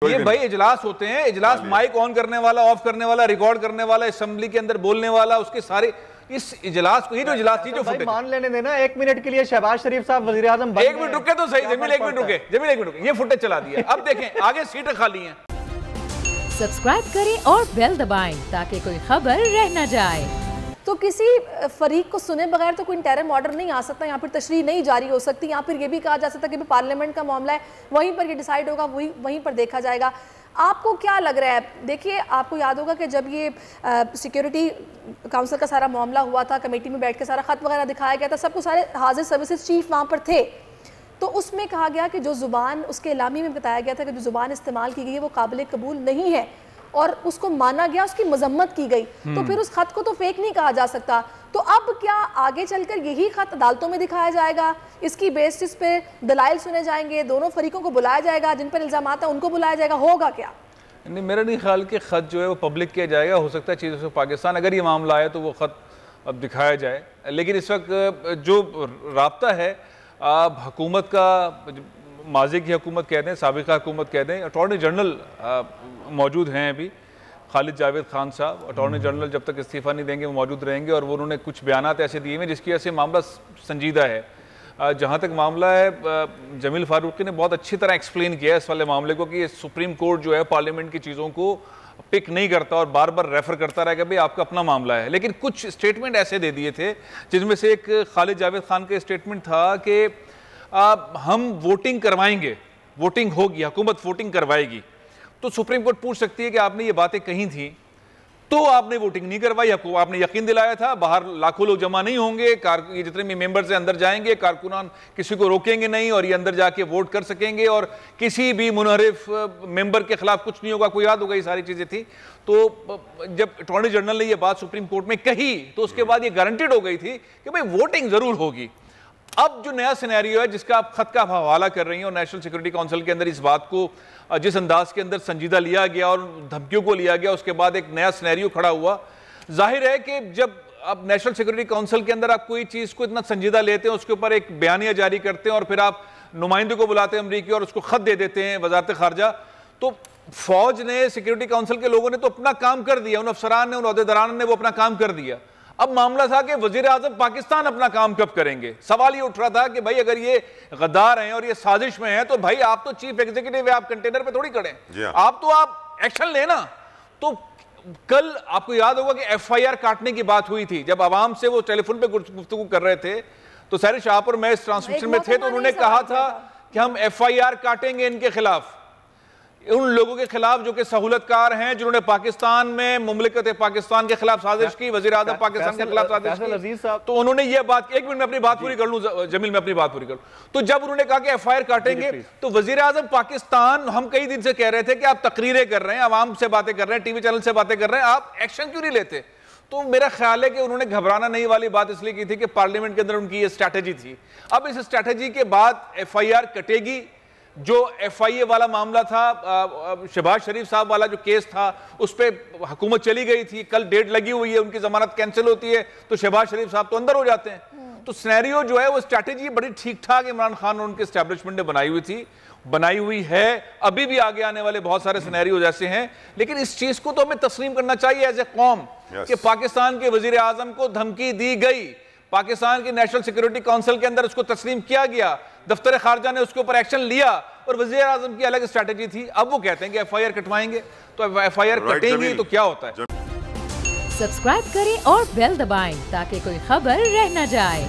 ये भाई इजलास होते हैं, इजलास माइक ऑन करने वाला, ऑफ करने वाला, रिकॉर्ड करने वाला, असेंबली के अंदर बोलने वाला, उसके सारे इस इजलास को, ये जो इजलास थी, जो फुटेज मान लेने देना 1 मिनट के लिए शहबाज शरीफ साहब वजीर आजम 1 मिनट रुके तो सही। जमील 1 मिनट रुके, जमील 1 मिनट रुके, ये फुटेज चला दिया। अब देखें आगे सीटें खाली हैं। सब्सक्राइब करें और बेल दबाएं ताकि कोई खबर रह न जाए। तो किसी फरीक को सुने बगैर तो कोई इंटरिम ऑर्डर नहीं आ सकता, यहाँ पर तशरीह नहीं जारी हो सकती, यहाँ पर यह भी कहा जा सकता कि पार्लियामेंट का मामला है, वहीं पर ये डिसाइड होगा, वहीं पर देखा जाएगा। आपको क्या लग रहा है? देखिए, आपको याद होगा कि जब ये सिक्योरिटी काउंसिल का सारा मामला हुआ था, कमेटी में बैठ के सारा ख़त वगैरह दिखाया गया था, सबको सारे हाजिर सर्विसेज चीफ वहाँ पर थे, तो उसमें कहा गया कि जो ज़ुबान, उसके इलामी में बताया गया था कि जो ज़ुबान इस्तेमाल की गई है वो काबिल कबूल नहीं है, और उसको माना गया, उसकी मजम्मत की गई। तो फिर उस खत को तो फेक नहीं कहा जा सकता। तो अब क्या आगे चलकर यही खत अदालतों में दिखाया जाएगा, इसकी बेसिस पे दलाइल सुने जाएंगे, दोनों फरीकों को बुलाया जाएगा, जिन पर इल्जाम है उनको बुलाया जाएगा, होगा क्या? नहीं, मेरा नहीं ख्याल कि खत जो है वो पब्लिक किया जाएगा। हो सकता है चीज़ों से पाकिस्तान अगर ये मामला है तो वो खत अब दिखाया जाए, लेकिन इस वक्त जो राब्ता है हुकूमत का, माजी की हुकूमत कह दें, साबिका हुकूमत कह दें, अटॉर्नी जनरल मौजूद हैं अभी, खालिद जावेद खान साहब, अटॉर्नी जनरल जब तक इस्तीफ़ा नहीं देंगे वो मौजूद रहेंगे, और वो उन्होंने कुछ बयानात ऐसे दिए हैं जिसकी वजह से मामला संजीदा है। जहाँ तक मामला है, जमील फारूकी ने बहुत अच्छी तरह एक्सप्लेन किया है इस वाले मामले को कि सुप्रीम कोर्ट जो है पार्लियामेंट की चीज़ों को पिक नहीं करता और बार बार रेफर करता रहेगा भाई आपका अपना मामला है। लेकिन कुछ स्टेटमेंट ऐसे दे दिए थे जिनमें से एक खालिद जावेद खान का स्टेटमेंट था कि हम वोटिंग करवाएंगे, वोटिंग होगी, हुकूमत वोटिंग करवाएगी, तो सुप्रीम कोर्ट पूछ सकती है कि आपने ये बातें कही थी तो आपने वोटिंग नहीं करवाई, आपने यकीन दिलाया था बाहर लाखों लोग जमा नहीं होंगे, ये जितने भी मेंबर्स हैं अंदर जाएंगे, कारकुनान किसी को रोकेंगे नहीं और ये अंदर जाके वोट कर सकेंगे और किसी भी मुनहरिफ मेंबर के खिलाफ कुछ नहीं होगा। कोई याद होगा ये सारी चीजें थी। तो जब अटॉर्नी जनरल ने ये बात सुप्रीम कोर्ट में कही तो उसके बाद ये गारंटेड हो गई थी कि भाई वोटिंग जरूर होगी। अब जो नया सिनेरियो है जिसका आप खत का हवाला कर रही हैं, और नेशनल सिक्योरिटी काउंसिल के अंदर इस बात को जिस अंदाज के अंदर संजीदा लिया गया और धमकियों को लिया गया, उसके बाद एक नया सिनेरियो खड़ा हुआ। जाहिर है कि जब आप नेशनल सिक्योरिटी काउंसिल के अंदर आप कोई चीज़ को इतना संजीदा लेते हैं, उसके ऊपर एक बयानिया जारी करते हैं और फिर आप नुमाइंदे को बुलाते हैं अमरीकी और उसको खत दे देते हैं वजारत खारजा, तो फौज ने, सिक्योरिटी काउंसिल के लोगों ने तो अपना काम कर दिया, उन अफसरान ने, उन अहदेदारान ने वो अपना काम कर दिया। अब मामला था कि वजीर आजम पाकिस्तान अपना काम कब करेंगे। सवाल ये उठ रहा था कि भाई अगर ये गद्दार हैं और ये साजिश में हैं तो भाई आप तो चीफ एग्जीक्यूटिव है, आप कंटेनर पे थोड़ी खड़े हैं, आप एक्शन लेना। तो कल आपको याद होगा कि FIR काटने की बात हुई थी, जब आवाम से वो टेलीफोन पे गुफ्तगू कर रहे थे तो सारे शाहपुर में इस ट्रांसमिशन में थे, तो उन्होंने कहा था कि हम FIR काटेंगे इनके खिलाफ, उन लोगों के खिलाफ जो कि सहूलतकार हैं, जिन्होंने पाकिस्तान में मुमलिकत पाकिस्तान के खिलाफ साजिश की, वजीर आज़म पाकिस्तान के खिलाफ साजिश की। तो उन्होंने ये बात, 1 मिनट में अपनी बात पूरी कर लूं जमील, में अपनी बात पूरी कर लूं। तो जब उन्होंने कहा कि FIR काटेंगे तो वजीर आज़म पाकिस्तान, हम कई दिन से कह रहे थे कि आप तकरीरें कर रहे हैं, आवाम से बातें कर रहे हैं, टीवी चैनल से बातें कर रहे हैं, आप एक्शन क्यों नहीं लेते? तो मेरा ख्याल है कि उन्होंने घबराना नहीं वाली बात इसलिए की थी कि पार्लियामेंट के अंदर उनकी ये स्ट्रैटेजी थी। अब इस स्ट्रैटेजी के बाद FIR कटेगी। जो FIA वाला मामला था, शहबाज शरीफ साहब वाला जो केस था, उस पर हुकूमत चली गई थी, कल डेट लगी हुई है, उनकी जमानत कैंसिल होती है तो शहबाज शरीफ साहब तो अंदर हो जाते हैं। तो सिनेरियो जो है वो स्ट्रैटेजी बड़ी ठीक ठाक इमरान खान और उनके एस्टैब्लिशमेंट ने बनाई हुई थी, बनाई हुई है, अभी भी आगे आने वाले बहुत सारे सिनेरियो ऐसे हैं। लेकिन इस चीज को तो हमें तस्लीम करना चाहिए एज ए कौम कि पाकिस्तान के वजीर आजम को धमकी दी गई, पाकिस्तान की नेशनल सिक्योरिटी काउंसिल के अंदर उसको तस्लीम किया गया, दफ्तर खारजा ने उसके ऊपर एक्शन लिया और वजीर आजम की अलग स्ट्रैटेजी थी। अब वो कहते हैं कि FIR कटवाएंगे, तो FIR कटेंगी तो क्या होता है? सब्सक्राइब करें और बेल दबाएं ताकि कोई खबर रह न जाए।